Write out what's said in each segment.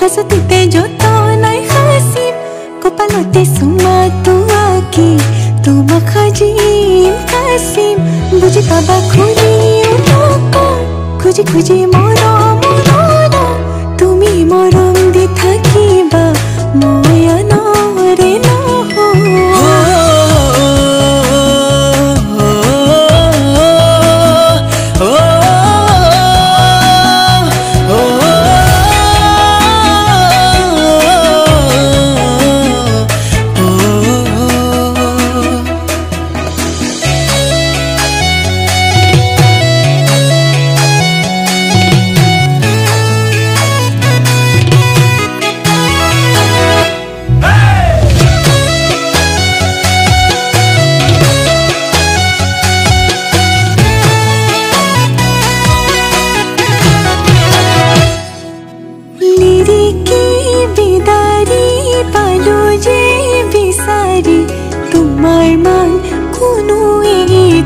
হাসতিতে যত নাই হাসিম কপালতে সুমাটো আঁকি তোমাক সাজিম কাচিম বুজি পাবা খুলি খুজি খুজি মৰম তুমি মৰম দি থাকিবা মই আনৰে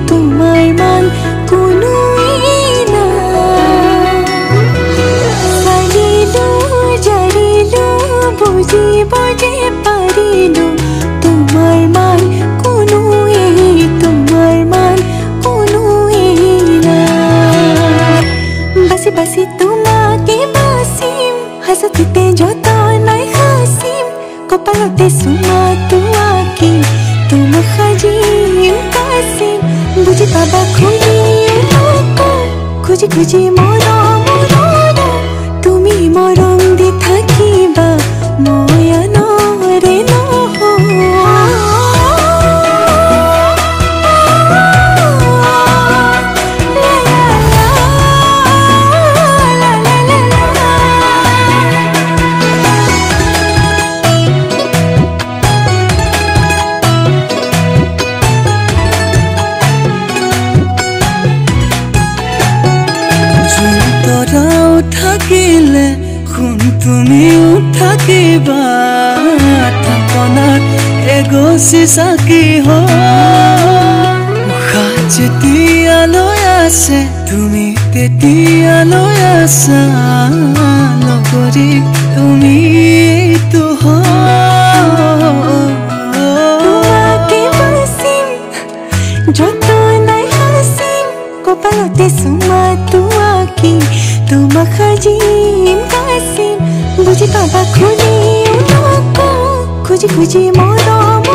তোমাৰ মান কোনোই না জানিলো জানিলো বুজিব যে পাৰিলো তোমাৰ মান কোনোই না বাসি বাসি তোমাকে বাসিম হাসতিতে যত নাই হাসিম কপালতে সুমাটো আঁকি তোমাক সাজিম কাচিম বুজি পাবা খুলি খুজি খুজি মৰম তুমি মৰম দি থাকিবা মই আনৰে থাকিলে শুন তুমিও থাকিবা থাপনাত এগছি চাকি উশাহ যেতিয়ালৈ আছে তুমি তেতিয়ালৈ আছা লগৰী তুমি তোমাকে বাচিম যত নাই হাসিম কপালতে সুমাটো আঁকি তোমাক সাজিম কাচিম বুজি পাবা খুলি খুজি খুজি মৰম